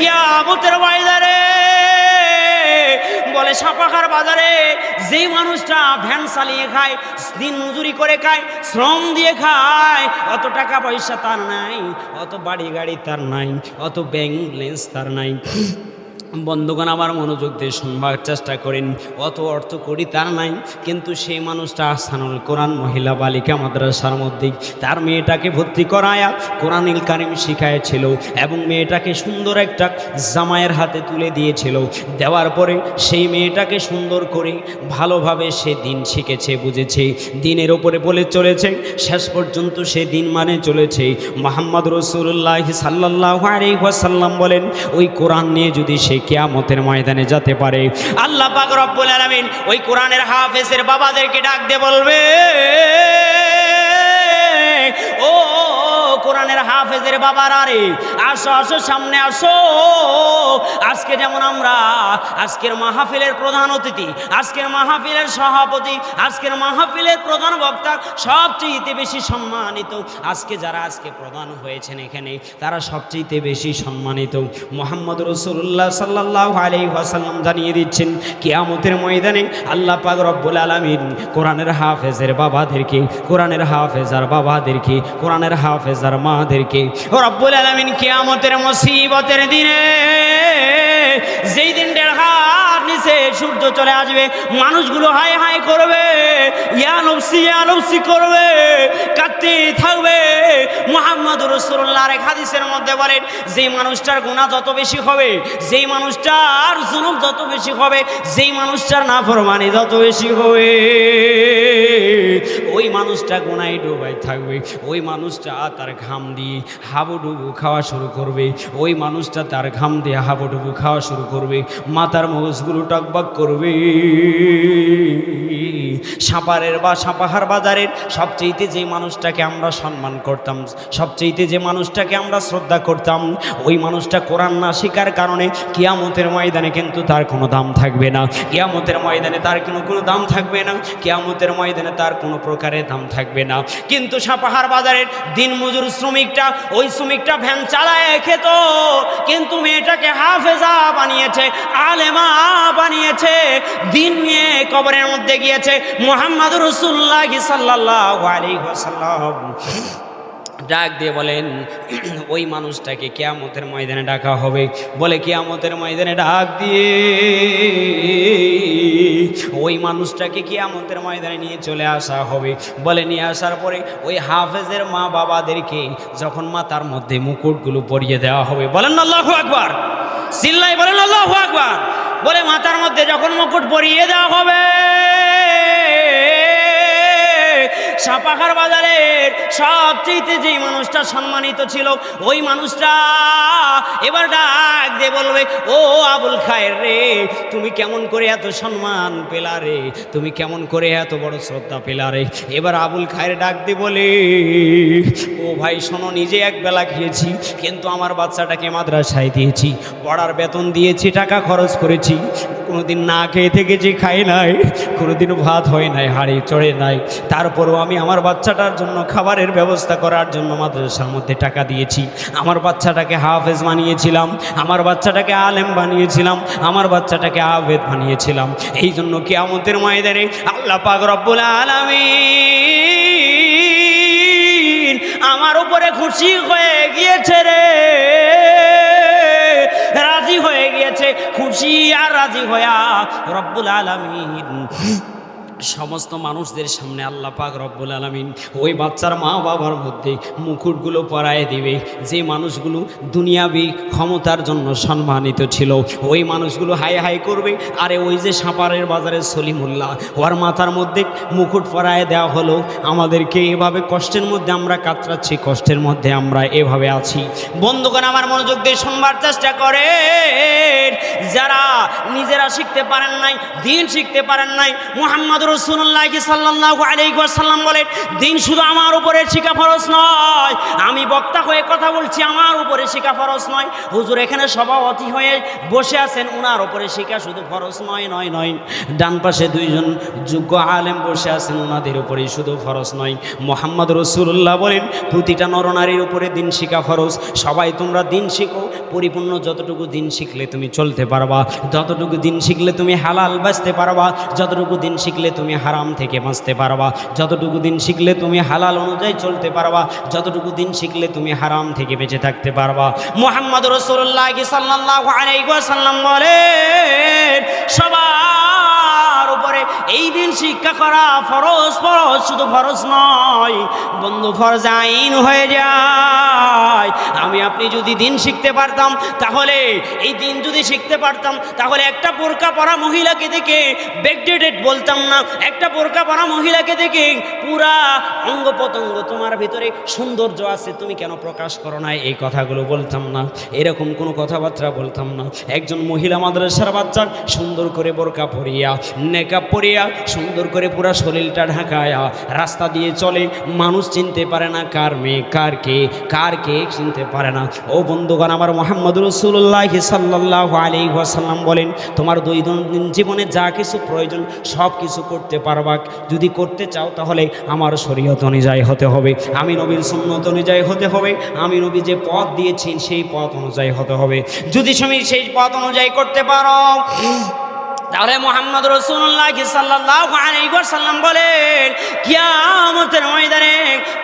কিয়ামতের ময়দানে বলে সাপাহার বাজারে যেই মানুষটা ভ্যান চালিয়ে খায়, দিন মজুরি করে খায়, শ্রম দিয়ে খায়, অত টাকা পয়সা তার নাই, অত বাড়ি গাড়ি তার নাই, অত ব্যাংক ব্যালেন্স তার নাই। বন্ধুগণ আমার মনোযোগ দিয়ে শুনবার চেষ্টা করেন, অত অর্থ করি তার নাই, কিন্তু সেই মানুষটা আহসানুল কোরআন মহিলা বালিকা মাদ্রাসার মধ্যে তার মেয়েটাকে ভর্তি করায়া কোরআনুল কারীম শিখাইছিল এবং মেয়েটাকে সুন্দর একটা জামাইয়ের হাতে তুলে দিয়েছিল। দেওয়ার পরে সেই মেয়েটাকে সুন্দর করে ভালোভাবে সে দিন শিখেছে, বুঝেছে, দিনের ওপরে বলে চলেছে, শেষ পর্যন্ত সে দিন মানে চলেছে। মুহাম্মদ রাসূলুল্লাহ সাল্লাল্লাহু আলাইহি ওয়াসাল্লাম বলেন, ওই কোরআন নিয়ে যদি সে কিয়ামতের ময়দানে যেতে পারে, আল্লাহ পাক রব্বুল আলামিন ওই কোরআনের হাফেজের বাবাদেরকে ডাক দিয়ে বলবে, ও কোরআনের হাফেজের বাবারা রে, আসো আসো সামনে আসো। আজকে যেমন আমরা আজকের মাহফিলের প্রধান অতিথি, আজকের মাহফিলের সভাপতি, আজকের মাহফিলের প্রধান বক্তা, সবচেয়ে বেশি সম্মানিত, আজকে যারা আজকে প্রধান হয়েছেন এখানে তারা সবচেয়ে বেশি সম্মানিত। মুহাম্মদ রাসূলুল্লাহ সাল্লাল্লাহু আলাইহি ওয়াসাল্লাম জানিয়ে দিচ্ছেন, কিয়ামতের ময়দানে আল্লাহ পাক রব্বুল আলামিন কোরআনের হাফেজের বাবাদেরকে, কোরআনের হাফেজার বাবাদেরকে, কোরআনের হাফেজার মাদেরকে রব্বুল আলামিন কিয়ামতের মুসিবতের দিনে, যেই দিন দেড় হাত নিচে সূর্য চলে আসবে, মানুষগুলো হায় হায় করবে, ইয়া নফসি করবে, কাঁদতে থাকবে। মুহাম্মদ রাসূলুল্লাহর এক হাদিসের মধ্যে বলেন, যেই মানুষটার গুনাহ যত বেশি হবে, যেই মানুষটার জুলুম যত বেশি হবে, যেই মানুষটার নাফরমানি যত বেশি হবে, ওই মানুষটা গুনাহে ডুবাই থাকবে। ওই মানুষটা তার ঘাম দিয়ে হাবুডুবু খাওয়া শুরু করবে, ওই মানুষটা তার ঘাম দিয়ে হাবুডুবু খাওয়া শুরু করবে, মাথার মগজগুলো টকবক করবে। সাপারের বা সাপাহার বাজারের সবচেয়ে যে মানুষটাকে আমরা সম্মান করতাম, সবচেয়ে যে মানুষটাকে আমরা শ্রদ্ধা করতাম, ওই মানুষটা কোরআন না শিখার কারণে কিয়ামতের ময়দানে কিন্তু তার কোনো দাম থাকবে না, কিয়ামতের ময়দানে তার কোনো দাম থাকবে না, কিয়ামতের ময়দানে তার কোনো প্রকারের দাম থাকবে না। কিন্তু সাপাহার বাজারের দিন মজুর শ্রমিকটা, ওই শ্রমিকটা ভ্যান চালায় খেত, কিন্তু মেয়েটাকে হাফেজা বানিয়েছে, আলেমা বানিয়েছে, দিন নিয়ে কবরের মধ্যে গিয়েছে। মুহাম্মদ রাসূলুল্লাহ সাল্লাল্লাহু আলাইহি ওয়াসাল্লাম ডাক দিয়ে বলেন, ওই মানুষটাকে কিয়ামতের ময়দানে ডাকা হবে। বলে কিয়ামতের ময়দানে ডাক দিয়ে ওই মানুষটাকে কিয়ামতের ময়দানে নিয়ে চলে আসা হবে। বলে নিয়ে আসার পরে ওই হাফেজের মা বাবাদেরকে যখন মাথার মধ্যে মুকুটগুলো পরিয়ে দেওয়া হবে, বলেন আল্লাহু আকবার, চিল্লাই বলেন আল্লাহু আকবার। বলে মাথার মধ্যে যখন মুকুট পরিয়ে দেওয়া হবে, সাপাহার বাজারের সবচেয়ে যেই মানুষটা সম্মানিত ছিল, ওই মানুষটা এবার ডাক দিয়ে বলবে, ও আবুল খায়ের রে, তুমি কেমন করে এত সম্মান পেলা রে, তুমি কেমন করে এত বড় শ্রদ্ধা পেলা রে। এবার আবুল খায়ের ডাক দিয়ে বলে, ও ভাই শোনো, নিজে এক বেলা খেয়েছি, কিন্তু আমার বাচ্চাটাকে মাদ্রাসায় দিয়েছি, পড়ার বেতন দিয়েছি, টাকা খরচ করেছি, কোনোদিন না খেয়ে থেকেছি, খাই নাই, কোনোদিন ভাত হয় নাই, হাড়ি চড়ে নাই, তারপরও আমি আমার বাচ্চাটার জন্য খাবারের ব্যবস্থা করার জন্য মাদ্রাসার মধ্যে টাকা দিয়েছি, আমার বাচ্চাটাকে হাফেজ বানিয়েছিলাম, আমার বাচ্চাটাকে আলেম বানিয়েছিলাম, আমার বাচ্চাটাকে আবেদ বানিয়েছিলাম। এই জন্য কিয়ামতের ময়দানে আল্লাহ পাক রব্বুল আলামিন আমার উপরে খুশি হয়ে গিয়েছে রে, রাজি হয়ে গিয়েছে। খুশি আর রাজি হইয়া রব্বুল আলামিন সমস্ত মানুষদের সামনে আল্লাহ পাক রব্বুল আলামিন ওই বাচ্চার মা বাবার মধ্যে মুকুটগুলো পরায় দিবে। যে মানুষগুলো দুনিয়াবি ক্ষমতার জন্য সম্মানিত ছিল, ওই মানুষগুলো হাই হাই করবে, আরে ওই যে সাপারের বাজারের সলিমুল্লাহ, ওর মাথার মধ্যে মুকুট পরায় দেওয়া হলো, আমাদেরকে এভাবে কষ্টের মধ্যে আমরা কাতরাচ্ছি, কষ্টের মধ্যে আমরা এভাবে আছি। বন্ধুগণ আমার মনোযোগ দিয়ে শুনবার চেষ্টা করেন, যারা নিজেরা শিখতে পারেন নাই, দিন শিখতে পারেন নাই, মুহাম্মদ রাসূলুল্লাহ সাল্লাল্লাহু আলাইহি ওয়াসাল্লাম বলেন দিন শুধু আমার উপরে শিখা ফরজ নয়। আমি বক্তা হয়ে কথা বলছি, আমার উপরে শিখা ফরজ নয়। হুজুর এখানে সভাপতি হয়ে বসে আছেন, ওনার উপরে শিখা শুধু ফরজ নয়। ডান পাশে দুইজন যোগ্য আলেম বসে আছেন, ওনাদের উপরে শুধু ফরজ নয়। মুহাম্মদ রাসূলুল্লাহ বলেন প্রতিটা নরনারীর উপরে দিন শিখা ফরজ। সবাই তোমরা দিন শিখো পরিপূর্ণ। যতটুকু দিন শিখলে তুমি চলতে পারবা, যতটুকু দিন শিখলে তুমি হালাল বাঁচতে পারবা, যতটুকু দিন শিখলে তুমি হারাম থেকে বাঁচতে পারবা, যতটুকু দিন শিখলে তুমি হালাল অনুযায়ী চলতে পারবা, যতটুকু দিন শিখলে তুমি হারাম থেকে বেঁচে থাকতে পারবা। মুহাম্মদ রাসূলুল্লাহ সাল্লাল্লাহু আলাইহি ওয়াসাল্লাম বলেন সবার উপরে এই দিন শিক্ষা করা ফরজ। শুধু ফরজ নয় বন্ধু, ফরজ আইন হয়ে যায়। আমি আপনি যদি দিন শিখতে পারতাম, তাহলে এই দিন যদি শিখতে পারতাম, তাহলে একটা বোরকা পরা মহিলাকে দেখে ব্যাকডেটেড বলতাম না, একটা বোরকা পরা মহিলাকে দেখে পুরা অঙ্গ প্রত্যঙ্গ তোমার ভিতরে সৌন্দর্য আছে, তুমি কেন প্রকাশ করো না, এই কথাগুলো বলতাম না, এরকম কোনো কথাবার্তা বলতাম না। একজন মহিলা মাদ্রাসার বাচ্চা সুন্দর করে বোরকা পরিয়া, নেকাব পরিয়া, সুন্দর করে পুরা শরীরটা ঢাকায়া রাস্তা দিয়ে চলে, মানুষ চিনতে পারে না কার মেয়ে, কার কে চিনতে পারে না। ও বন্ধুগণ আমার, মুহাম্মদ রাসূলুল্লাহ সাল্লাল্লাহু আলাইহি ওয়াসাল্লাম বলেন তোমার দৈনন্দিন জীবনে যা কিছু প্রয়োজন সব কিছু করতে পারবা। যদি করতে চাও তাহলে আমার শরীয়ত অনুযায়ী হতে হবে, আমি নবীর সুন্নত অনুযায়ী হতে হবে, আমি নবী যে পথ দিয়েছেন সেই পথ অনুযায়ী হতে হবে। যদি তুমি সেই পথ অনুযায়ী করতে পারো, তাহলে মুহাম্মদ রাসূলুল্লাহ সাল্লাল্লাহু আলাইহি ওয়াসাল্লাম বলেন কিয়ামতের ময়দানে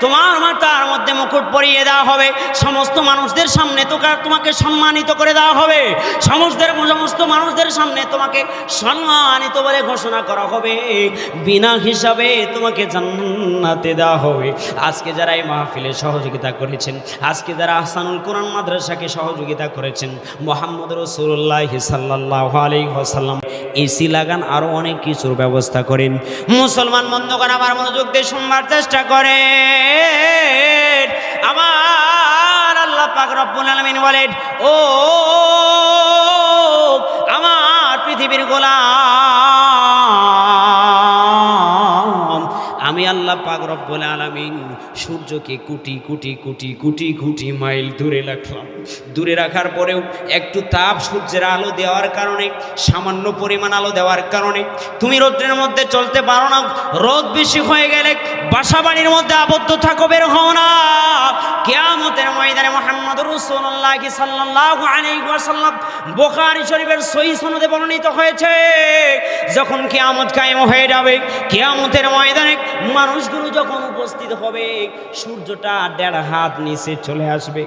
তোমার মাথার মধ্যে মুকুট পরিয়ে দেওয়া হবে, সমস্ত মানুষদের সামনে তোমাকে সম্মানিত করে দেওয়া হবে, সমস্ত মানুষদের সামনে তোমাকে সম্মানিত বলে ঘোষণা করা হবে, বিনা হিসাবে তোমাকে জান্নাতে দেওয়া হবে। আজকে যারা এই মাহফিলে সহযোগিতা করেছেন, আজকে যারা আহসানুল কোরআন মাদ্রাসাকে সহযোগিতা করেছেন, মুহাম্মদ রাসূলুল্লাহ সাল্লাল্লাহু আলাইহি ওয়াসাল্লাম এসি লাগান, আরো অনেক কিছুর ব্যবস্থা করেন। মুসলমান বন্ধুগণ আমার মনোযোগ দিয়ে শুনবার চেষ্টা করে। আমার আল্লাহ পাক রব্বুল আলামিন বলেন ও আমার পৃথিবীর গোলাম, আমি আল্লাহ পাক রব্বুল আলামিন সূর্যকে কোটি কোটি কোটি কোটি কোটি মাইল দূরে রাখলাম। দূরে রাখার পরেও একটু তাপ সূর্যের আলো দেওয়ার কারণে, সামান্য পরিমাণ আলো দেওয়ার কারণে তুমি রোদ্রের মধ্যে চলতে পারো না। রোদ বেশি হয়ে গেলে বাসা বাড়ির মধ্যে আবদ্ধ থাকো, বের হও না। কিয়ামতের ময়দানে মুহাম্মদ রাসূলুল্লাহ সাল্লাল্লাহু আলাইহি ওয়াসাল্লাম বুখারী শরীফের সহিহ সনদে বর্ণিত হয়েছে, যখন কিয়ামত কায়েম হয়ে যাবে, কিয়ামতের ময়দানে মানুষগুলো যখন উপস্থিত হবে, সূর্যটা 1.5 হাত নিচে চলে আসবে।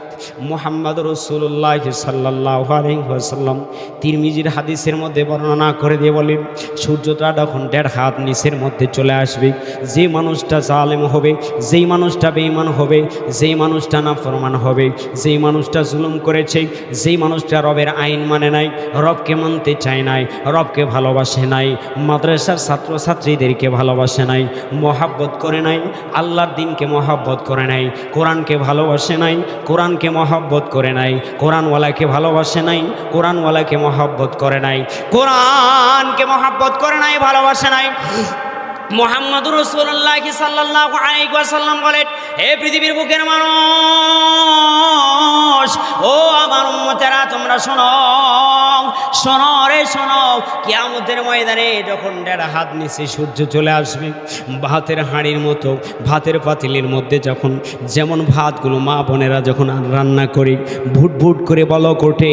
মুহাম্মদ রাসূলুল্লাহ সাল্লাল্লাহু আলাইহি ওয়াসাল্লাম তিরমিজির হাদিসের মধ্যে বর্ণনা করে দিয়ে বলেন সূর্যটা যখন 1.5 হাত নিচের মধ্যে চলে আসবে, যে মানুষটা জালেম হবে, যেই মানুষটা বেঈমান হবে, যেই মানুষটা নাফরমান হবে, যেই মানুষটা জুলুম করেছে, যেই মানুষটা রবের আইন মানে নাই, রবকে মানতে চায় নাই, রবকে ভালোবাসে নাই, মাদ্রাসার ছাত্রছাত্রীদেরকে ভালোবাসে নাই, মহাব্বত করে নাই, আল্লাহর দিনকে মহাব্বত করে নাই, কোরআনকে ভালোবাসে নাই, কোরআনকে মহাব্বত করে নাই, কোরআনওয়ালাকে ভালোবাসে নাই, কোরআনওয়ালাকে মহাব্বত করে নাই, কোরআনকে মহাব্বত করে নাই, ভালোবাসে নাই। মুহাম্মদ রাসূলুল্লাহ সাল্লাল্লাহু আলাইহি ওয়াসাল্লাম বলেন হে পৃথিবীর বুকের মানুষ, ও আমার উম্মতেরা তোমরা শোনো, শোনো রে শোনো। কিয়ামতের ময়দানে যখন 1.5 হাত নিচে সূর্য চলে আসবে, ভাতের হাঁড়ির মতো, ভাতের পাতিলের মধ্যে যখন যেমন ভাতগুলো মা বোনেরা যখন রান্না করে ভুট ভুট করে বলক ওঠে,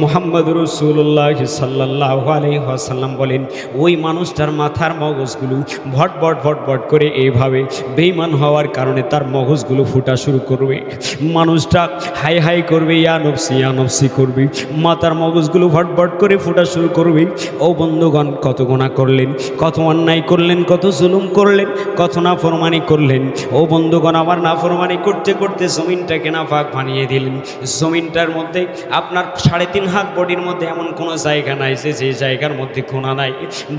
মুহাম্মদ রাসূলুল্লাহ সাল্লাল্লাহু আলাইহি ওয়াসাল্লাম বলেন ওই মানুষটার মাথার মগজগুলো ভটভট ভটভট করে এইভাবে বেঈমান হওয়ার কারণে তার মগজগুলো ফুটা শুরু করবে। মানুষটা হাই হাই করবে, ইয়া নফসি করবে, মাথার মগজগুলো ভটভট করে ফুটা শুরু করবে। ও বন্ধুগণ, কত গুনাহ করলেন, কত অন্যায় করলেন, কত জুলুম করলেন, কত নাফরমানি করলেন। ও বন্ধুগণ আমার, নাফরমানি করতে করতে জমিনটাকে নাপাক বানিয়ে দিলেন। জমিনটার মধ্যে আপনার 3.5 হাত বডির মধ্যে এমন কোনো জায়গা নাই যে জায়গার মধ্যে গুনাহ নাই।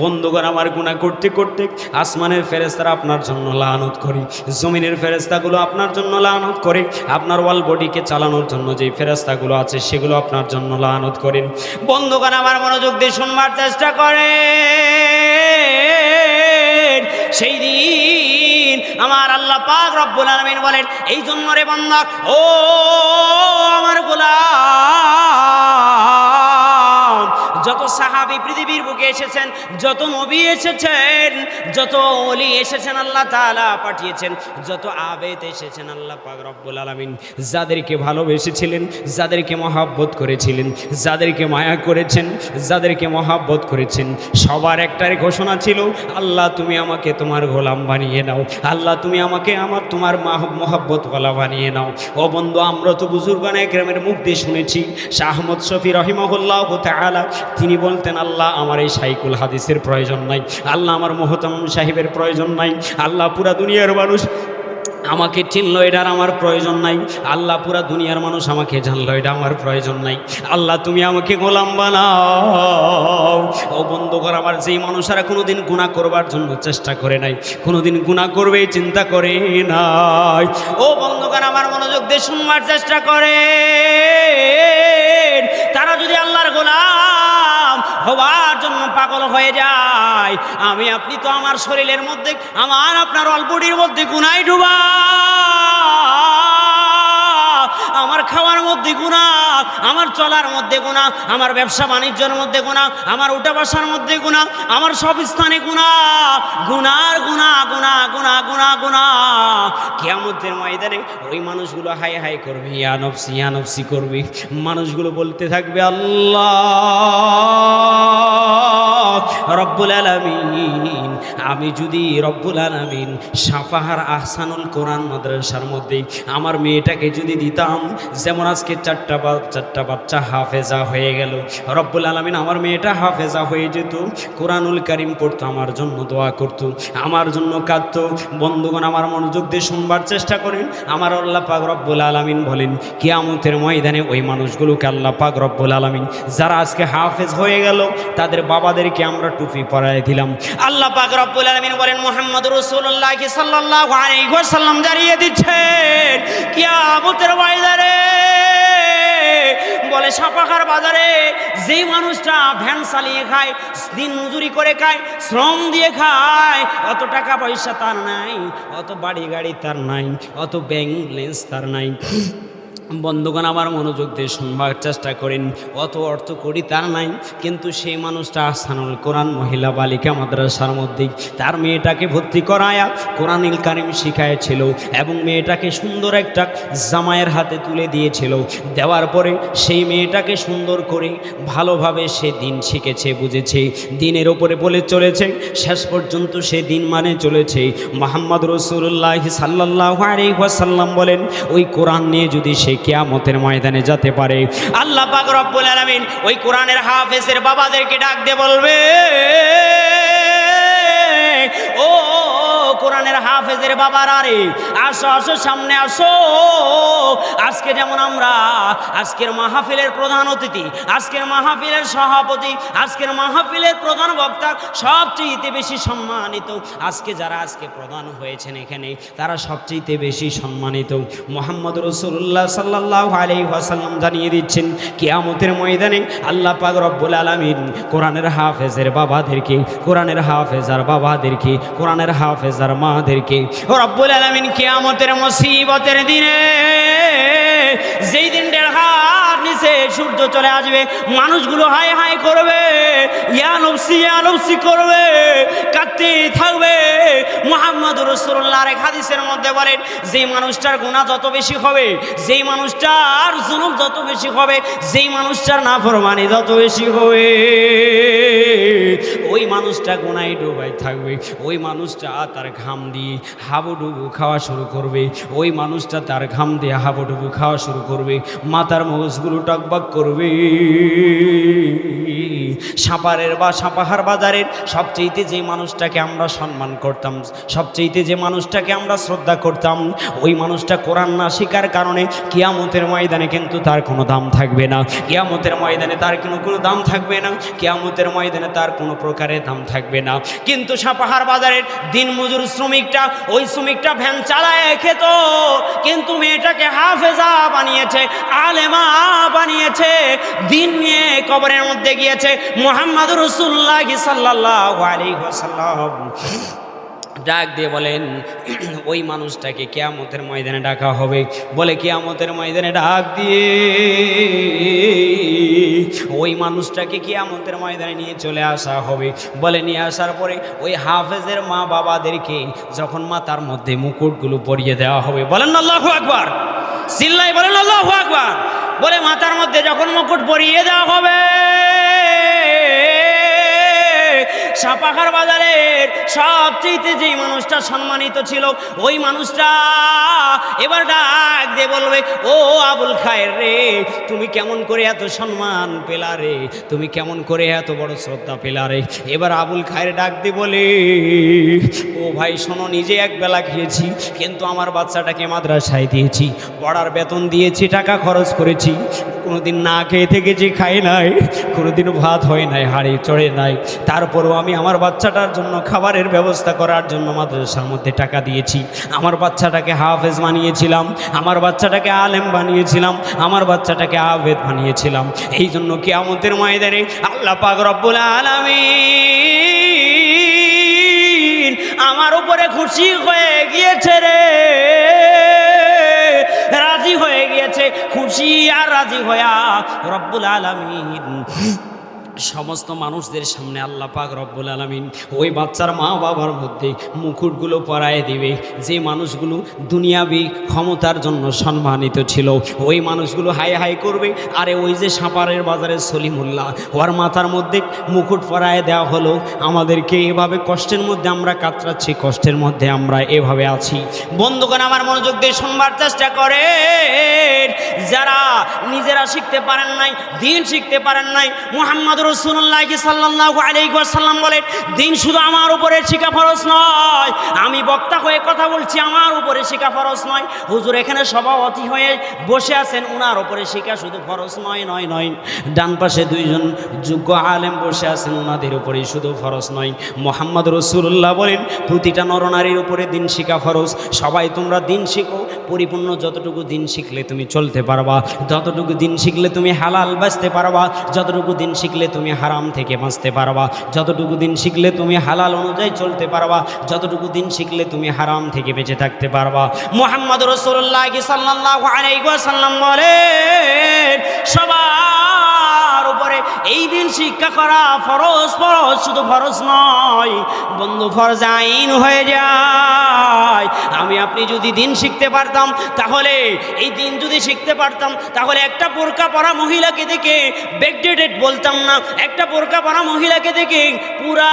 বন্ধুগণ আমার, গুনাহ করতে করতে আসমানের ফেরেশতারা আপনার জন্য লানত করে, জমিনের ফেরেশতাগুলো আপনার জন্য লানত করে, আপনার ওয়াল বডিকে চালানোর জন্য যেই ফেরেশতাগুলো আছে সেগুলো আপনার জন্য লানত করেন। বন্ধুগণ আমার মনোযোগ দিয়ে শুনবার চেষ্টা করে। সেই দিন আমার আল্লাহ পাক রব্বুল আলামিন বলেন, এই জন্য রে বান্দা, ও আমার গোলাম, যত সাহাবী পৃথিবীর বুকে এসেছেন, যত নবী এসেছেন, যত ওলি এসেছেন আল্লাহ তাআলা পাঠিয়েছেন, যত আবেদ এসেছেন আল্লাহ পাক রব্বুল আলামিন যাদেরকে ভালোবেসেছিলেন, যাদেরকে মহব্বত করেছিলেন, যাদেরকে মায়া করেছেন, যাদেরকে মহব্বত করেছেন, সবার একটাই ঘোষণা ছিল, আল্লাহ তুমি আমাকে তোমার গোলাম বানিয়ে নাও, আল্লাহ তুমি আমাকে তোমার মহব্বত ওয়ালা বানিয়ে নাও। ও বন্ধু, আমরা তো বুজুর্গানে একরামের মুখ দিয়ে শুনেছি, শাহ আহমদ শফী রহিমাহুল্লাহ তাআলা তিনি বলতেন, আল্লাহ আমার এই শাইখুল হাদিসের প্রয়োজন নাই, আল্লাহ আমার মুহতারাম সাহেবের প্রয়োজন নাই, আল্লাহ পুরা দুনিয়ার মানুষ আমাকে চিনলো এটার আমার প্রয়োজন নাই, আল্লাহ পুরা দুনিয়ার মানুষ আমাকে জানলো এটা আমার প্রয়োজন নাই, আল্লাহ তুমি আমাকে গোলাম বানাও। ও বন্ধুগণ আমার, যেই মানুষেরা কোনোদিন গুনাহ করবার জন্য চেষ্টা করে নাই, কোনোদিন গুনাহ করবে চিন্তা করে নাই, ও বন্ধুগণ আমার মনোযোগ দিয়ে শুনবার চেষ্টা করে, তারা যদি আল্লাহর গোলাম হওয়ার জন্য পাগল হয়ে যায়, আমি আপনি তো আমার শরীরের মধ্যে, আমার আপনার অল্পটির মধ্যে গুনায় ডুবা, আমার খাওয়ার মধ্যে গুনাহ, আমার চলার মধ্যে গুনাহ, আমার ব্যবসা বাণিজ্যের মধ্যে গুনাহ, আমার উঠা বসার মধ্যে গুনাহ, আমার সব স্থানে গুনাহ, গুনার গুনাহ, গুনাহ গুনাহ গুনাহ গুনাহ। কিয়ামতের ময়দানে ওই মানুষগুলো হাই হাই করবে, ইয়া নফসি করবে, মানুষগুলো বলতে থাকবে, আল্লাহ রব্বুল আলামিন, আমি যদি রব্বুল আলামিন সাফাহার আহসানুল কোরআন মাদ্রাসার মধ্যে আমার মেয়েটাকে যদি দিতাম, যেমন আজকে চারটা বাচ্চা হাফেজা হয়ে গেল, রব্বুল আলামিন আমার মেয়েটা হাফেজা হয়ে যেত, কোরআনুল কারীম পড়তো, আমার জন্য দোয়া করতো, আমার জন্য কাঁদতো। বন্ধুগণ আমার মনোযোগ দিয়ে শুনবার চেষ্টা করেন, আমার আল্লাহ পাক রব্বুল আলামিন বলেন, কিয়ামতের ময়দানে ওই মানুষগুলোকে আল্লাহ পাক রব্বুল আলামিন যারা আজকে হাফেজ হয়ে গেল তাদের বাবাদেরকে আমরা টুপি পরায় দিলাম। আল্লাহ পাক রব্বুল আলামিন বলেন, মুহাম্মদুর রাসূলুল্লাহ সাল্লাল্লাহু আলাইহি ওয়াসাল্লাম জানিয়ে দিচ্ছেন, কিয়ামতের ময়দানে বলে সাপাখার বাজারে যেই মানুষটা ভ্যান চালিয়ে খায়, দিন মজুরি করে খায়, শ্রম দিয়ে খায়, অত টাকা পয়সা তার নাই, অত বাড়ি গাড়ি তার নাই, অত ব্যাংক ব্যালেন্স তার নাই, বন্ধুগণ আমার মনোযোগ দিয়ে শুনবার চেষ্টা করেন, অত অর্থ করি তার নাই, কিন্তু সেই মানুষটা আহসানুল কোরআন মহিলা বালিকা মাদ্রাসার মধ্যে তার মেয়েটাকে ভর্তি করায়া কোরআনুল কারীম শিখাইছিল এবং মেয়েটাকে সুন্দর একটা জামাইয়ের হাতে তুলে দিয়েছিল। দেওয়ার পরে সেই মেয়েটাকে সুন্দর করে ভালোভাবে সে দিন শিখেছে, বুঝেছে, দিনের ওপরে বলে চলেছে, শেষ পর্যন্ত সে দিন মানে চলেছে। মুহাম্মদ রাসূলুল্লাহ সাল্লাল্লাহু আলাইহি ওয়াসাল্লাম বলেন, ওই কোরআন নিয়ে যদি সে কিয়ামতের ময়দানে যেতে পারে, আল্লাহ পাক রব্বুল আলামিন ওই কোরআনের হাফেজের বাবাদেরকে ডাক দিয়ে বলবে, ও কোরআনের হাফেজের বাবারা রে, আসো আসো সামনে আসো। আজকে যেমন আমরা আজকের মাহফিলের প্রধান অতিথি, আজকের মাহফিলের সভাপতি, আজকের মাহফিলের প্রধান বক্তা, সবচেয়ে বেশি সম্মানিত, আজকে যারা আজকে প্রধান হয়েছেন এখানে তারা সবচেয়ে বেশি সম্মানিত। মুহাম্মদ রাসূলুল্লাহ সাল্লাল্লাহু আলাইহি ওয়াসাল্লাম জানিয়ে দিচ্ছেন, কিয়ামতের ময়দানে আল্লাহ পাক রব্বুল আলামিন কোরআনের হাফেজের বাবাদেরকে, কোরআনের হাফেজার বাবাদেরকে, কোরআনের হাফেজার মাদেরকে রব্বুল আলামিন কিয়ামতের মুসিবতের দিনে, যেই দিন দেড় হাত নিচে সূর্য চলে আসবে, মানুষগুলো হাই হাই করবে, ইয়া নফসি করবে, কাঁদতে থাকবে। মুহাম্মদুর রাসূলুল্লাহর এক হাদিসের মধ্যে বলেন, যেই মানুষটার গুনাহ যত বেশি হবে, যেই মানুষটার জুলুম যত বেশি হবে, যেই মানুষটার নাফরমানি যত বেশি হবে, ওই মানুষটা গুনাহে ডুবাই থাকবে, ওই মানুষটা তার ঘাম দিয়ে হাবুডুবু খাওয়া শুরু করবে, ওই মানুষটা তার ঘাম দিয়ে হাবুডুবু খাওয়া শুরু করবে, মাথার মগজগুলো টকবক করবে। সাপাহার বাজারের সবচেয়ে যে মানুষটাকে আমরা সম্মান করতাম, সবচেয়ে যে মানুষটাকে আমরা শ্রদ্ধা করতাম, ওই মানুষটা কোরআন না শিখার কারণে কিয়ামতের ময়দানে কিন্তু তার কোনো দাম থাকবে না, কিয়ামতের ময়দানে তার কোনো দাম থাকবে না, কিয়ামতের ময়দানে তার কোনো প্রকারের দাম থাকবে না। কিন্তু সাপাহার বাজারের দিন মজুর শ্রমিকটা, ওই শ্রমিকটা ভ্যান চালায় খেত, কিন্তু মেয়েটাকে হাফেজা বানিয়েছে, আলেমা বানিয়েছে, দিন নিয়ে কবরের মধ্যে গিয়েছে মুহাম্মদুর রাসূলুল্লাহ সাল্লাল্লাহু আলাইহি ওয়াসাল্লাম ডাক দিয়ে বলেন, ওই মানুষটাকে কিয়ামতের ময়দানে ডাকা হবে। বলে কিয়ামতের ময়দানে ডাক দিয়ে ওই মানুষটাকে কিয়ামতের ময়দানে নিয়ে চলে আসা হবে। বলে নিয়ে আসার পরে ওই হাফেজের মা বাবাদেরকে যখন মাথার মধ্যে মুকুটগুলো পরিয়ে দেওয়া হবে, বলেন আল্লাহু আকবার, চিল্লাই বলেন আল্লাহু আকবার। বলে মাথার মধ্যে যখন মুকুট পরিয়ে দেওয়া হবে, সাপাখার বাজারের সবচেয়ে যেই মানুষটা সম্মানিত ছিল ওই মানুষটা এবার ডাক দিয়ে বলবে, ও আবুল খায়ের রে, তুমি কেমন করে এত সম্মান পেলা রে, তুমি কেমন করে এত বড় শ্রদ্ধা পেলা রে। এবার আবুল খায়ের ডাক দিয়ে বলে, ও ভাই শোনো, নিজে এক বেলা খেয়েছি, কিন্তু আমার বাচ্চাটাকে মাদ্রাসায় দিয়েছি, পড়ার বেতন দিয়েছি, টাকা খরচ করেছি, কোনোদিন না খেয়ে থেকেছি, খাই নাই, কোনোদিন ভাত হয় নাই, হাড়ি চড়ে নাই, তারপরেও আমি আমার বাচ্চাটার জন্য খাবারের ব্যবস্থা করার জন্য মাদ্রাসার মধ্যে টাকা দিয়েছি, আমার বাচ্চাটাকে হাফেজ বানিয়েছিলাম, আমার বাচ্চাটাকে আলেম বানিয়েছিলাম, আমার বাচ্চাটাকে আবেদ বানিয়েছিলাম। এই জন্য কিয়ামতের ময়দানে আল্লাহ পাক রব্বুল আলামিন আমার উপরে খুশি হয়ে গিয়েছে রে, রাজি হয়ে গিয়েছে। খুশি আর রাজি হইয়া রব্বুল আলামিন সমস্ত মানুষদের সামনে আল্লাহ পাক রব্বুল আলামিন ওই বাচ্চার মা বাবার মধ্যে মুকুটগুলো পরায় দিবে। যে মানুষগুলো দুনিয়াবি ক্ষমতার জন্য সম্মানিত ছিল ওই মানুষগুলো হাই হাই করবে, আরে ওই যে সাপারের বাজারের সলিমুল্লাহ, ওর মাথার মধ্যে মুকুট পরায় দেওয়া হলো, আমাদেরকে এভাবে কষ্টের মধ্যে আমরা কাতরাচ্ছি, কষ্টের মধ্যে আমরা এভাবে আছি। বন্ধুগণ আমার মনোযোগ দিয়ে শুনবার চেষ্টা করে, যারা নিজেরা শিখতে পারেন নাই, দিন শিখতে পারেন নাই, মুহাম্মদ রাসূলুল্লাহ সাল্লাল্লাহু আলাইহি ওয়াসাল্লাম বলেন, দিন শুধু আমার উপরে শিখা ফরজ নয়। আমি বক্তা হয়ে কথা বলছি, আমার উপরে শিখা ফরজ নয়। হুজুর এখানে সভাপতি হয়ে বসে আছেন, ওনার উপরে শিখা শুধু ফরজ নয়, নয় নয়। ডান পাশে দুইজন যোগ্য আলেম বসে আছেন, ওনাদের উপরে শুধু ফরজ নয়। মুহাম্মদ রাসূলুল্লাহ বলেন, প্রতিটা নরনারীর উপরে দিন শিখা ফরজ। সবাই তোমরা দিন শিখো, পরিপূর্ণ যতটুকু দিন শিখলে তুমি চলতে পারবা, যতটুকু দিন শিখলে তুমি হালাল বাঁচতে পারবা, যতটুকু দিন শিখলে তুমি হারাম থেকে বাঁচতে পারবা, যতটুকু দিন শিখলে তুমি হালাল অনুযায়ী চলতে পারবা, যতটুকু দিন শিখলে তুমি হারাম থেকে বেঁচে থাকতে পারবা। মুহাম্মদ রাসূলুল্লাহ সাল্লাল্লাহু আলাইহি ওয়াসাল্লাম বলেন, সবার উপরে এই দিন শিক্ষা করা ফরজ। ফরজ শুধু ফরজ নয় বন্ধু, ফরজ আইন হয়ে যায়। আমি আপনি যদি দিন শিখতে পারতাম, তাহলে এই দিন যদি শিখতে পারতাম, তাহলে একটা বোরকা পরা মহিলাকে দেখে ব্যাকডেটেড বলতাম না, একটা বোরকা পরা মহিলাকে দেখে পুরা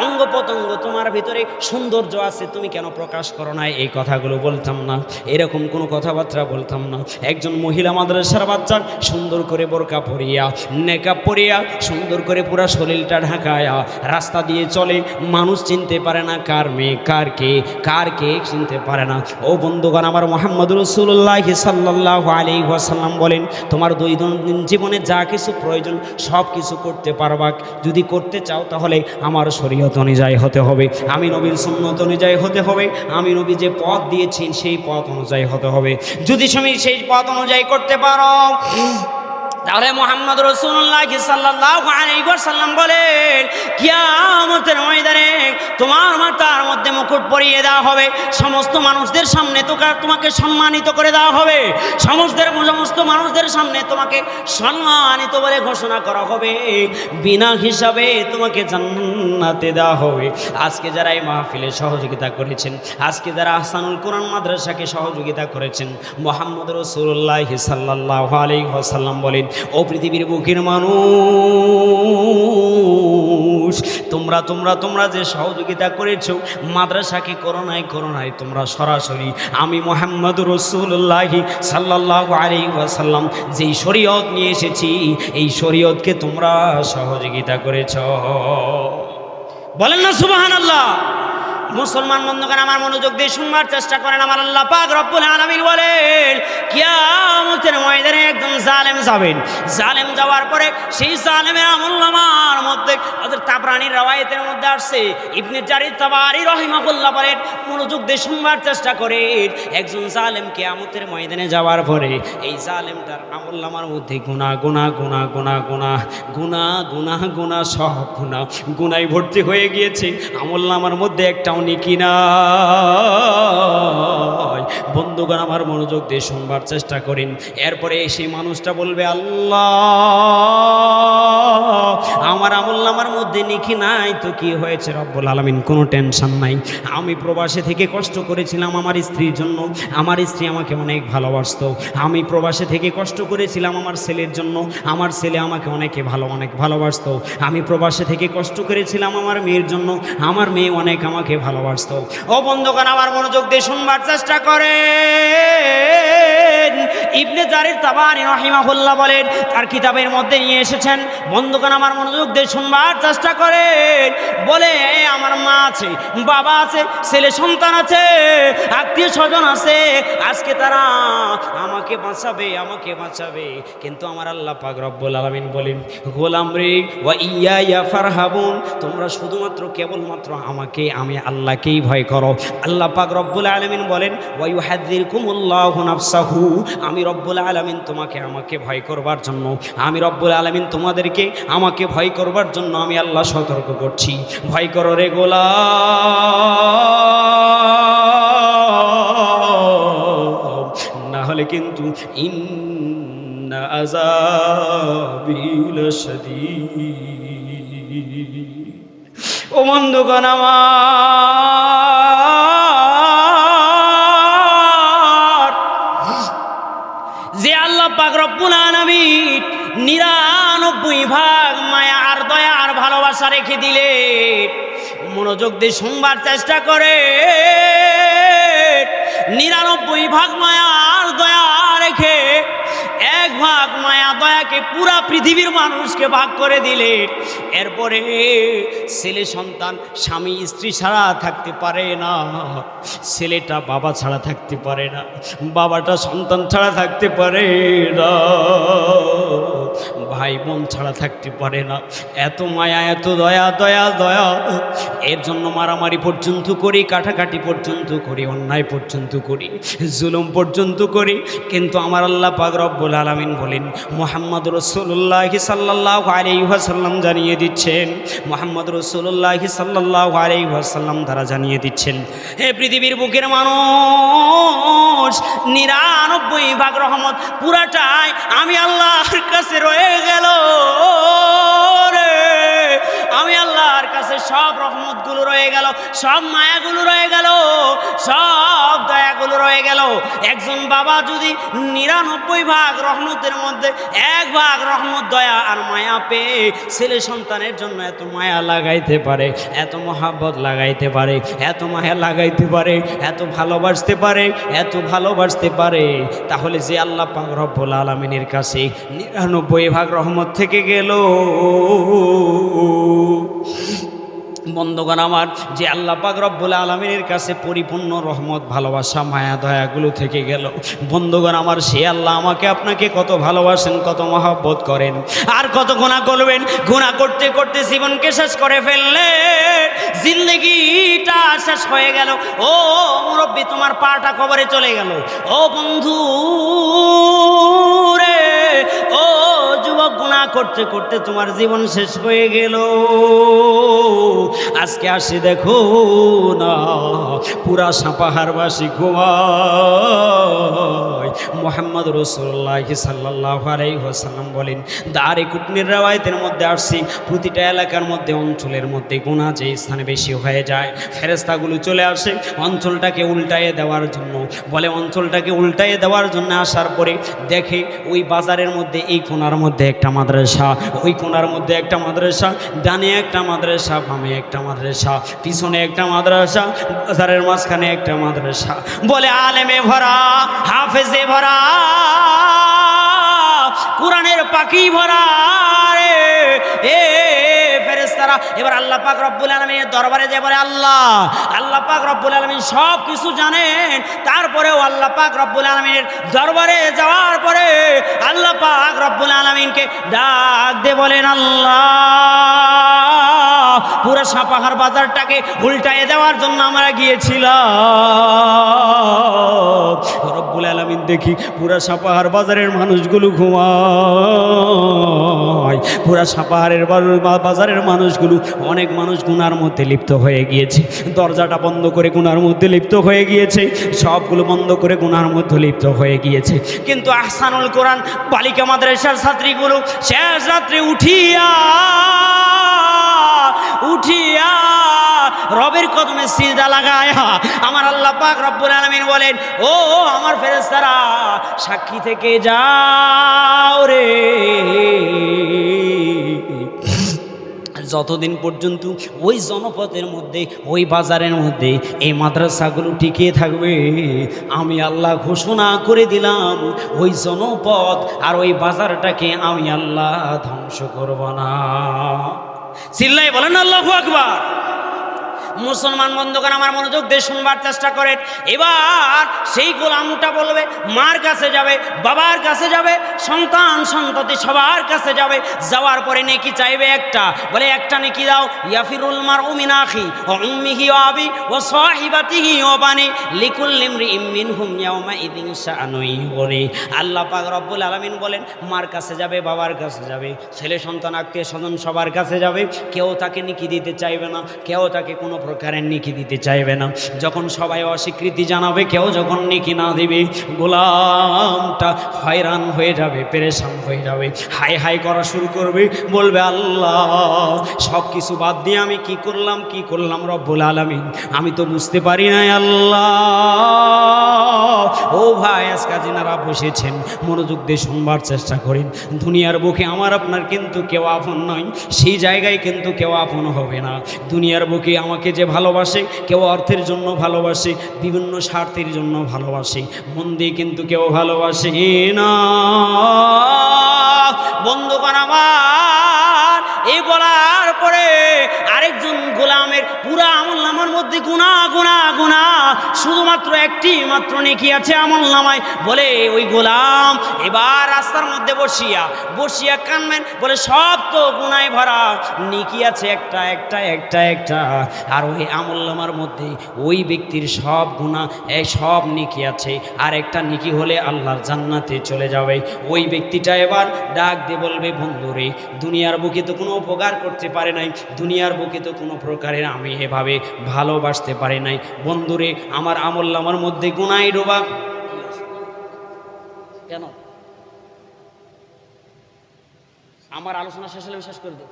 অঙ্গ প্রত্যঙ্গ তোমার ভিতরে সৌন্দর্য আছে, তুমি কেন প্রকাশ করো না, এই কথাগুলো বলতাম না, এরকম কোনো কথাবার্তা বলতাম না। একজন মহিলা মাদ্রাসার বাচ্চা সুন্দর করে বোরকা পরিয়া, নেকাব পরিয়া, সুন্দর করে পুরা শরীরটা ঢাকায়া রাস্তা দিয়ে চলে, মানুষ চিনতে পারে না কার মেয়ে, কার কে চিনতে পারে না। ও বন্ধুগণ আমার, মুহাম্মদ রাসূলুল্লাহ সাল্লাল্লাহু আলাইহি ওয়াসাল্লাম বলেন, তোমার দৈনন্দিন জীবনে যা কিছু প্রয়োজন সব কিছু করতে পারবা। যদি করতে চাও তাহলে আমার শরীয়ত অনুযায়ী হতে হবে, আমি নবীর সুন্নত অনুযায়ী হতে হবে, আমি নবী যে পথ দিয়েছেন সেই পথ অনুযায়ী হতে হবে। যদি তুমি সেই পথ অনুযায়ী করতে পারো, তাহলে মুহাম্মদ রাসূলুল্লাহ সাল্লাল্লাহু আলাইহি ওয়াসাল্লাম বলেন, কিয়ামতের ময়দানে তোমার মাথার মধ্যে মুকুট পরিয়ে দেওয়া হবে, সমস্ত মানুষদের সামনে তোমাকে সম্মানিত করে দেওয়া হবে, সমস্ত মানুষদের সামনে তোমাকে সম্মানিত বলে ঘোষণা করা হবে, বিনা হিসাবে তোমাকে জান্নাতে দেওয়া হবে। আজকে যারা এই মাহফিলে সহযোগিতা করেছেন, আজকে যারা আহসানুল কোরআন মাদ্রাসাকে সহযোগিতা করেছেন, মুহাম্মদ রাসূলুল্লাহ সাল্লাল্লাহু আলাইহি ওয়াসাল্লাম বলেন, ও পৃথিবীর বুকের মানুষ, তোমরা যে সহযোগিতা করেছো মাদ্রাসাকে করোনায় তোমরা সরাসরি আমি মুহাম্মদ রাসূলুল্লাহ সাল্লাল্লাহু আলাইহি ওয়াসাল্লাম যেই শরীয়ত নিয়ে এসেছি, এই শরীয়তকে তোমরা সহযোগিতা করেছো। বলেন না সুবহানাল্লাহ। মুসলমান বন্ধুগণ আমার মনোযোগ দিয়ে শুনবার চেষ্টা করেন। আমার আল্লাহ পাক রব্বুল আলামিন বলেন কিয়ামতের ময়দানে একজন জালেম যাবেন। জালেম যাওয়ার পরে সেই জালেমের আমলনামার মধ্যে হযরত তাবরানীর রওয়ায়াতের মধ্যে আসছে, ইবনে জারির তাবারি রাহিমাহুল্লাহ বলেন, মনোযোগ দিয়ে শুনবার চেষ্টা করেন, একজন জালেম কিয়ামতের ময়দানে যাওয়ার পরে এই জালেমটার আমলনামার মধ্যে গুনাহ গুনাহ গুনাহ গুনাহ গুনাহ গুনাহ গুনাহ গুনাহ সব গুনাহ গুনায় ভর্তি হয়ে গিয়েছে, আমলনামার মধ্যে একটাও নেকি নাই। বন্ধুগণ আমার মনোযোগ দিয়ে শুনবার চেষ্টা করেন। এরপরে সেই মানুষটা বলবে, আল্লাহ আমার আমলনামার মধ্যে নেকি নাই তো কি হয়েছে রব্বুল আলামিন, কোনো টেনশন নাই। আমি প্রবাসে থেকে কষ্ট করেছিলাম আমার স্ত্রীর জন্য, আমার স্ত্রী আমাকে অনেক ভালোবাসতো। আমি প্রবাসে থেকে কষ্ট করেছিলাম আমার ছেলের জন্য, আমার ছেলে আমাকে অনেক ভালোবাসতো। আমি প্রবাসে থেকে কষ্ট করেছিলাম আমার মেয়ের জন্য, আমার মেয়ে অনেক আমাকে ভালোবাসতো। ও বন্ধুগণ আমার মনোযোগ দিয়ে শুনবার চেষ্টা করেন। ইবনে জারির তাবারি রাহিমাহুল্লাহ বলেন, তার কিতাবের মধ্যে নিয়ে এসেছেন। বন্ধুগণ আমার মনোযোগ দিয়ে শুনবার চেষ্টা করেন। বলে আমার মা আছে, বাবা আছে, ছেলে সন্তান আছে, আত্মীয় স্বজন আছে, আজকে তারা আমাকে বাঁচাবে, কিন্তু আমার আল্লাহ পাক রব্বুল আলামিন বলেন, গোলাম রে ওয়া ইয়া ফারহাবুন, তোমরা শুধুমাত্র কেবলমাত্র আমাকে, আমি আল্লাহকেই ভয় করো। আল্লাহ পাক রব্বুল আলামিন বলেন, ওয়া ইউহাযযিরকুমুল্লাহু নাফসাহু, আমি রব্বুল আলামিন তোমাকে আমাকে ভয় করবার জন্য, আমি রব্বুল আলামিন তোমাদেরকে আমাকে ভয় করবার জন্য আমি আল্লাহ সতর্ক করছি, ভয় করো রে গোলাম, না হলে কিন্তু ইন্না আযাবি লাশাদীদ। ও বন্ধুগণ আমার, যে আল্লাহ পাক রব্বুল আলামিন 99 ভাগ মায়া আর দয়া আর ভালোবাসা রেখে দিলে, মনোযোগ দিয়ে শুনবার চেষ্টা করে, 99 ভাগ মায়া আর দয়া রেখে 1 ভাগ মায়া দয়াকে পুরা পৃথিবীর মানুষকে ভাগ করে দিলে, এরপরে ছেলে সন্তান স্বামী স্ত্রী ছাড়া থাকতে পারে না, ছেলেটা বাবা ছাড়া থাকতে পারে না, বাবাটা সন্তান ছাড়া থাকতে পারে না, ভাই বোন ছাড়া থাকতে পারে না। এত মায়া, এত দয়া দয়া দয়া, এর জন্য মারামারি পর্যন্ত করি, কাটাকাটি পর্যন্ত করি, অন্যায় পর্যন্ত করি, জুলুম পর্যন্ত করি, কিন্তু আমার আল্লাহ পাক রব্বুল আলামিন বলেন, মুহাম্মদ রাসূলুল্লাহ সাল্লাল্লাহু আলাইহি ওয়াসাল্লাম জানিয়ে দিচ্ছেন, মুহাম্মদ রাসূলুল্লাহ সাল্লাল্লাহু আলাইহি ওয়াসাল্লাম দ্বারা জানিয়ে দিচ্ছেন, হে পৃথিবীর বুকের মানুষ, 99 ভাগ রহমত পুরাটাই আমি আল্লাহর কাছে রয়ে গেল রে। আমি আল্লাহর কাছে সব রহমতগুলো রয়ে গেল, সব মায়াগুলো রয়ে গেল, সব দয়াগুলো রয়ে গেল। একজন বাবা যদি 99 ভাগ রহমতের মধ্যে 1 ভাগ রহমত দয়া আর মায়া পেয়ে ছেলে সন্তানের জন্য এত মায়া লাগাইতে পারে, এত মহাব্বত লাগাইতে পারে, এত মায়া লাগাইতে পারে, এত ভালোবাসতে পারে, এত ভালোবাসতে পারে, তাহলে যে আল্লাহ পাক রব্বুল আলামিনের কাছে 99 ভাগ রহমত থেকে গেল। বন্ধুগণ আমার, যে আল্লাহ পাক রব্বুল আলামিনের কাছে পরিপূর্ণ রহমত ভালোবাসা মায়া দয়াগুলো থেকে গেল, বন্ধুগণ আমার, সে আল্লাহ আমাকে আপনাকে কত ভালোবাসেন, কত মহব্বত করেন, আর কত গুনাহ করবেন। গুনাহ করতে করতে জীবনকে শেষ করে ফেললে, জিন্দগিটা শেষ হয়ে গেল। ও মুরব্বী, তোমার পাটা কবরে চলে গেল। ও বন্ধু রে, ও যুবক, গুনাহ করতে করতে তোমার জীবন শেষ হয়ে গেল। আজকে আসি দেখো না, পুরা সাপাহারবাসী ঘুমায়। মুহাম্মদ রাসূলুল্লাহ সাল্লাল্লাহু আলাইহি ওয়াসাল্লাম বলেন, দারিকুতনির রওয়ায়াতের মধ্যে আসছে, প্রতিটা এলাকার মধ্যে, অঞ্চলের মধ্যে গুনাহ যে স্থানে বেশি হয়ে যায়, ফেরেশতাগুলো চলে আসে অঞ্চলটাকে উল্টাইয়ে দেওয়ার জন্য। বলে অঞ্চলটাকে উল্টাইয়ে দেওয়ার জন্য আসার পরে দেখে ওই বাজারের মধ্যে এই কোণার মধ্যে একটা মাদ্রাসা, ওই কোণার মধ্যে একটা মাদ্রাসা, ডানে একটা মাদ্রাসা, বামে একটা মাদ্রাসা, পিছনে একটা মাদ্রাসা, বাজারের মাঝখানে একটা মাদ্রাসা। বলে আলেমে ভরা, হাফেজে ভরা, কোরআনের পাখি ভরা রে। এ ফেরেশতারা এবার আল্লাহ পাক রব্বুল আলামিনের দরবারে যে বলে আল্লাহ, আল্লাহ পাক রব্বুল আলামিন সব কিছু জানেন, তারপরেও আল্লাহ পাক রব্বুল আলামিনের দরবারে যাওয়ার পরে আল্লাহ পাক রব্বুল আলামিনকে ডাক দিয়ে বলেন আল্লাহ, পুরো সাপাহার বাজারটাকে উল্টায়ে দেওয়ার জন্য আমরা গিয়েছিলাম। রব্বুল আলামিন দেখি পুরা সাপাহার বাজারের মানুষগুলো ঘুমায়, পুরা সাপাহারের বাজারের মানুষগুলো, অনেক মানুষ গুনার মধ্যে লিপ্ত হয়ে গিয়েছে, দরজাটা বন্ধ করে গুনার মধ্যে লিপ্ত হয়ে গিয়েছে, সবগুলো বন্ধ করে গুনার মধ্যে লিপ্ত হয়ে গিয়েছে। কিন্তু আহসানুল কোরআন বালিকা মাদ্রাসার ছাত্রীগুলো শেষ রাত্রে উঠিয়া রবের কদমে সিজদা লাগায়া আমার আল্লাহ পাক রব্বুল আলামিন বলেন, ও আমার ফেরেশতারা সাক্ষী থেকে যাও রে, যতদিন পর্যন্ত ওই জনপদের মধ্যে, ওই বাজারের মধ্যে এই মাদ্রাসাগুলো টিকে থাকবে, আমি আল্লাহ ঘোষণা করে দিলাম ওই জনপদ আর ওই বাজারটাকে আমি আল্লাহ ধ্বংস করব না। চিল্লাই বলেন আল্লাহু আকবার। মুসলমান বন্ধুগণ আমার মনোযোগ দিয়ে শুনবার চেষ্টা করেন। এবার সেই গোলামটা বলবে, মার কাছে যাবে, বাবার কাছে যাবে, সন্তান সন্ততি সবার কাছে যাবে, যাওয়ার পরে নেকি চাইবে একটা, বলে একটা নেকি দাও। ইয়াফিরুল মারউ মিন আখি ওয়া উম্মিহি ওয়া আবি ওয়া সাহিবাতিহি ওয়া বানি লিকুল্লি ইমরিইম মিনহুম ইয়াওমা ইযিন শাআনুন ইউগনি। আল্লাহ পাক রব্বুল আলামিন বলেন, মার কাছে যাবে, বাবার কাছে যাবে, ছেলে সন্তান আত্মীয় স্বজন সবার কাছে যাবে, কেউ তাকে নেকি দিতে চাইবে না, কেউ তাকে কোনো প্রকারের নেকি দিতে চাইবে না। যখন সবাই অস্বীকৃতি জানাবে, কেউ যখন নেকি না দিবে, গোলামটা হয়রান হয়ে যাবে, পেরেশান হয়ে যাবে, হাই হাই করা শুরু করবে, বলবে আল্লাহ সব কিছু বাদ দিয়ে আমি কি করলাম রব্বুল আলামিন, আমি তো বুঝতে পারি নাই আল্লাহ। ও ভাই, আজকে যিনারা বসেছেন মনোযোগ দিয়ে শুনবার চেষ্টা করেন। দুনিয়ার বুকে আমার আপনার কিন্তু কেউ আপন নয়, সেই জায়গায় কিন্তু কেউ আপন হবে না। দুনিয়ার বুকে আমাকে যে ভালোবাসে, কেউ অর্থের জন্য ভালোবাসে, বিভিন্ন স্বার্থের জন্য ভালোবাসে, মন দিয়ে কিন্তু কেউ ভালোবাসে না। বন্ধুগণ আমার, এই বলার পরে আরেকজন গোলামের পুরা আমলনামার মধ্যে গুনাহ শুধুমাত্র একটি মাত্র নেকি আছে আমলনামায়। বলে ওই গোলাম এবার রাস্তার মধ্যে বসিয়া কানবেন, বলে সব তো গুনায় ভরা, নেকি আছে একটা। আর ওই আমলনামার মধ্যে ওই ব্যক্তির সব গুনাহ, সব নেকি আছে, আর একটা নেকি হলে আল্লাহর জান্নাতে চলে যাবে। ওই ব্যক্তিটা এবার ডাক দিয়ে বলবে, বন্ধুরে দুনিয়ার বুকে তো কোনো উপকার করতে পারে নাই, দুনিয়ার বুকে তো কোনো প্রকারের আমি এভাবে ভালোবাসতে পারি নাই, বন্ধুরে আমার আমলনামার মধ্যে গুনায় ডোবা। কেন আমার আলোচনা শেষ হলে বিশ্বাস করে দেব।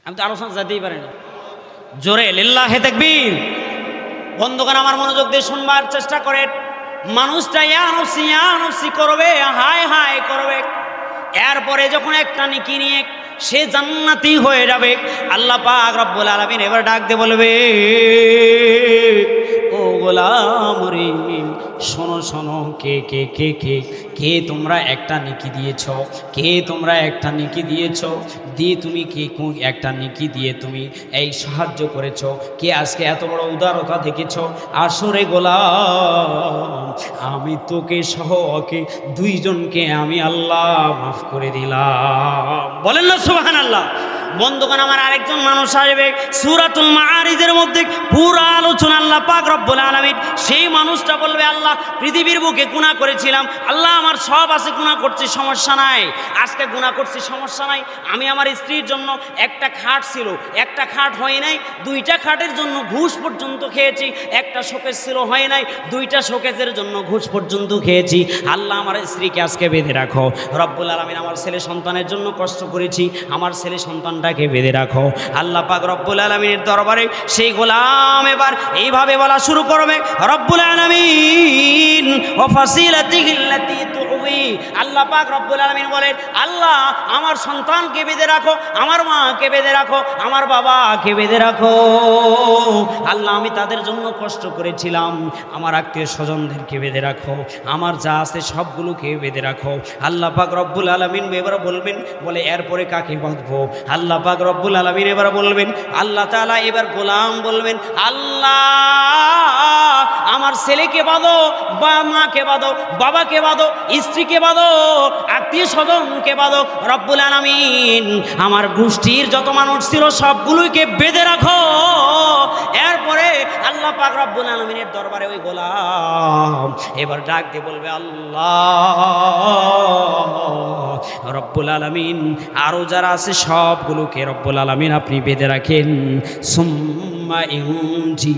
আমি তো আলোচনা যেতেই পারি না। জোরে লিল্লাহে তাকবীর। বন্ধুগণ আমার মনোযোগ দিয়ে শুনবার চেষ্টা করেন। মানুষটা ইয়া নফসি করবে, হায় হায় করবে, এরপরে যখন একটা নেকি নিয়ে সে জান্নাতি হয়ে যাবে, আল্লাহ পাক রব্বুল আলামিন এবার ডাক দিয়ে বলবে, ও গোলাম রে শোনো, কে তোমরা একটা নেকি দিয়েছ, দিয়ে তুমি কে একটা নেকি দিয়ে তুমি এই সাহায্য করেছ, কে আজকে এত বড় উদারতা দেখেছ। আসরে গোলাম, আমি তোকে সহ ওকে দুইজনকে আমি আল্লাহ মাফ করে দিলাম। বলেন না সুবহানাল্লাহ। বন্ধুগণ আমার আরেকজন মানুষ আসবে সূরাতুল মাআরিজের মধ্যে পুরো আলোচনা আল্লাহ পাক রব্বুল আলামিন, সেই মানুষটা বলবে, আল্লাহ পৃথিবীর বুকে গুনাহ করেছিলাম, আল্লাহ আমার সব আছে, গুনাহ করছি সমস্যা নাই, আজকে গুনাহ করছি সমস্যা নাই। আমি আমার স্ত্রীর জন্য একটা খাট ছিল, একটা খাট হয় নাই, দুইটা খাটের জন্য ঘুষ পর্যন্ত খেয়েছি, একটা শোকেস ছিল হয় নাই, দুইটা শোকেসের জন্য ঘুষ পর্যন্ত খেয়েছি। আল্লাহ আমার স্ত্রীকে আজকে বেঁধে রাখো। রব্বুল আলামিন আমার ছেলে সন্তানের জন্য কষ্ট করেছি, আমার ছেলে সন্তান সন্তানটাকে বেঁধে রাখো। আল্লাহ পাক রব্বুল আলামিনের দরবারে সেই গোলাম এবার এইভাবে বলা শুরু করবে, রব্বুল আলামিন ওয়া ফাসিলাতিহিল্লাতী তুউই। আল্লাহ পাক রব্বুল আলামিন বলেন, আল্লাহ আমার সন্তানকে বেঁধে রাখো, আমার মাকে বেঁধে রাখো, আমার বাবাকে বেঁধে রাখো। আল্লাহ আমি তাদের জন্য কষ্ট করেছিলাম, আমার আত্মীয় স্বজনদেরকে বেঁধে রাখো, আমার যা আছে সবগুলোকে বেঁধে রাখো। আল্লাহ পাক রব্বুল আলামিন এবার বলবেন, বলে এরপরে কাকে বাঁধবো? আল্লাহ পাক রব্বুল আলামিন এবার বলবেন, আল্লাহ তাআলা এবার গোলাম বলবেন, আল্লাহ আমার ছেলেকে বাঁধো, বা মাকে বাঁধো, বাবাকে বাঁধো, স্ত্রীকে বাঁধো, আত্মীয় স্বজনকে বাঁধো। রব্বুল আলামিন আমার গোষ্ঠীর যত মানুষ ছিল সবগুলোকে বেঁধে রাখো। এরপরে আল্লাহ পাক রব্বুল আলামিনের দরবারে ওই গোলাম এবার ডাক দিয়ে বলবে, আল্লাহ রব্বুল আলামিন আরো যারা আছে সবগুলোকে রব্বুল আলামিন আপনি বেঁধে রাখেন। সুম্মা ইউনজি,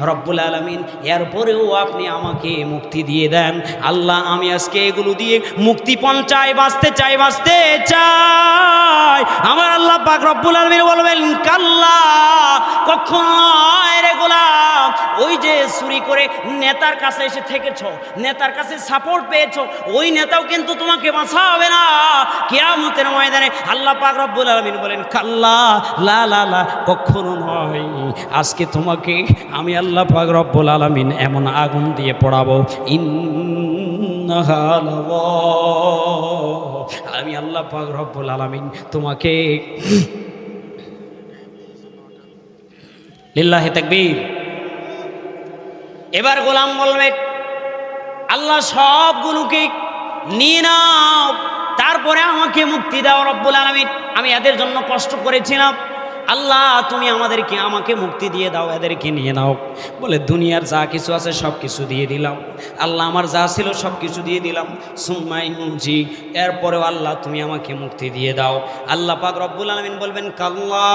রব্বুল আলামিন এরপরেও আপনি আমাকে মুক্তি দিয়ে দেন। আল্লাহ আমি আজকে এগুলো দিয়ে মুক্তিপণ চাই, বাঁচতে চাই, বাঁচতে চাই। আমার আল্লাহ পাক রব্বুল আলামিন বলবেন, কাল্লা কখনো নয় রে গোলাম। ওই যে চুরি করে নেতার কাছে এসে থেকেছ, নেতার কাছে সাপোর্ট পেয়েছো, ওই নেতাও কিন্তু তোমাকে বাঁচাবে না কিয়ামতের ময়দানে। আল্লাহ পাক রব্বুল আলামিন বলেন, কাল্লা লা লা লা, কখনো নয়। আজকে তোমাকে আমি আল্লাহ পাক রব্বুল আলামিন এমন আগুন দিয়ে পোড়াবো, ইন্নাহা লাযা, আমি আল্লাহ পাক রব্বুল আলামিন তোমাকে, লিল্লাহি তাকবীর। এবার গোলাম বলবে, আল্লাহ সবগুলোকে নিয়ে নাও, তারপরে আমাকে মুক্তি দাও রব্বুল আলামিন। আমি এদের জন্য কষ্ট করেছিলাম, আল্লাহ তুমি আমাকে মুক্তি দিয়ে দাও, এদেরকে নিয়ে নাও। বলে দুনিয়ার যা কিছু আছে সব কিছু দিয়ে দিলাম আল্লাহ, আমার যা ছিল সব কিছু দিয়ে দিলাম। সুম্মা ইউনজি, এরপরেও আল্লাহ তুমি আমাকে মুক্তি দিয়ে দাও। আল্লাহ পাক রব্বুল আলামিন বলবেন, কাল্লা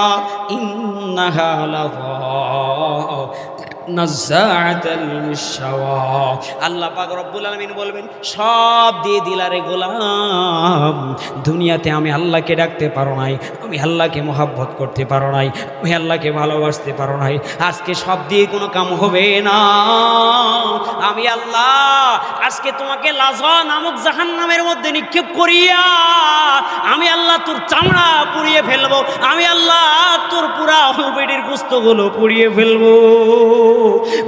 ইন্নাহা লাযা নাযাআতাল লিশশাওয়া। আল্লাহ পাক রব্বুল আলামিন বলবেন, সব দিয়ে দিলারে গোলাম, দুনিয়াতে আমি আল্লাহকে ডাকতে পারো নাই, আমি আল্লাহকে মহব্বত করতে পারো নাই, আমি আল্লাহকে ভালোবাসতে পারো নাই, আজকে সব দিয়ে কোনো কাম হবে না। আমি আল্লাহ আজকে তোমাকে লাযা নামক জাহান্নামের মধ্যে নিক্ষেপ করিয়া আমি আল্লাহ তোর চামড়া পুড়িয়ে ফেলবো, আমি আল্লাহ তোর পুরা পেটের গোশতগুলো পুড়িয়ে ফেলবো।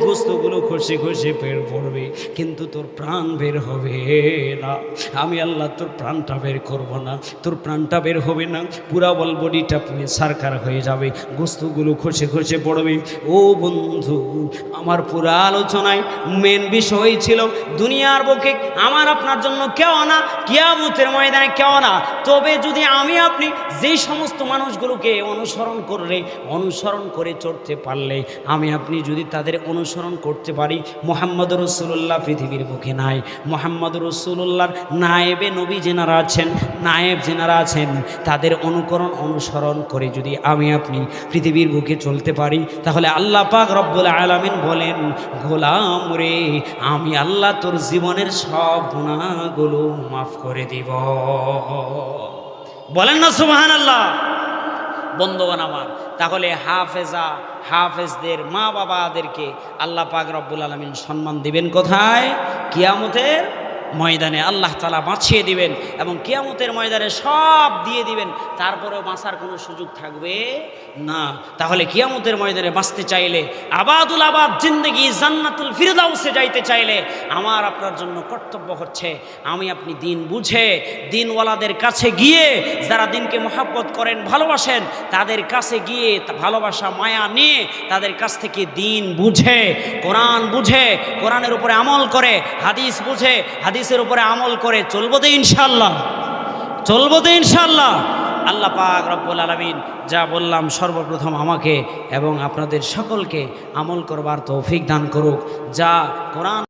গোশতগুলো খসে খসে বের পড়বে, কিন্তু তোর প্রাণ বের হবে না। আমি আল্লাহ তোর প্রাণটা বের করব না, তোর প্রাণটা বের হবে না, পুরা বল বডিটা পুড়ে সারকার হয়ে যাবে, গোশতগুলো খসে খসে পড়বে। ও বন্ধু, আমার পুরা আলোচনায় মেন বিষয় ছিল দুনিয়ার বুকে আমার আপনার জন্য কেউ না, কিয়ামতের ময়দানে কেউ না। তবে যদি আমি আপনি যেই সমস্ত মানুষগুলোকে অনুসরণ করে চলতে পারলে, আমি আপনি যদি তাদের অনুসরণ করতে পারি, মুহাম্মদুর রাসূলুল্লাহ পৃথিবীর বুকে নাই, মুহাম্মদুর রাসূলুল্লাহর নায়েবে নবী যেনারা আছেন, নায়েব যেনারা আছেন, তাদের অনুসরণ করে যদি আমি আপনি পৃথিবীর বুকে চলতে পারি, তাহলে আল্লাহ পাক রব্বুল আলামিন বলেন, গোলাম রে আমি আল্লাহ তোর জীবনের সব গুনাহগুলো মাফ করে দিব। বলেন না সুবহানাল্লাহ। বন্ধুগণ আমার, তাহলে হাফেজদের মা বাবাদেরকে আল্লাহ পাক রব্বুল আলামিন সম্মান দিবেন কোথায়? কিয়ামতের ময়দানে আল্লাহ তাআলা বাঁচিয়ে দিবেন এবং কিয়ামতের ময়দানে সব দিয়ে দিবেন, তারপরেও বাঁচার কোনো সুযোগ থাকবে না। তাহলে কিয়ামতের ময়দানে বাঁচতে চাইলে, আবাদুল আবাদ জিন্দেগি জান্নাতুল ফিরদাউসে যাইতে চাইলে, আমার আপনার জন্য কর্তব্য হচ্ছে আমি আপনি দিন বুঝে দিনওয়ালাদের কাছে গিয়ে, যারা দিনকে মহব্বত করেন ভালোবাসেন, তাদের কাছে গিয়ে ভালোবাসা মায়া নিয়ে তাদের কাছ থেকে দিন বুঝে, কোরআন বুঝে, কোরআনের উপরে আমল করে, হাদিস বুঝে হাদিসের উপরে আমল করে চলবো তো ইনশাআল্লাহ, চলবো তো ইনশাআল্লাহ। আল্লাহ পাক রব্বুল আলামিন যা বললাম সর্বপ্রথম আমাকে এবং আপনাদের সকলকে আমল করবার তৌফিক দান করুক। যা কোরআন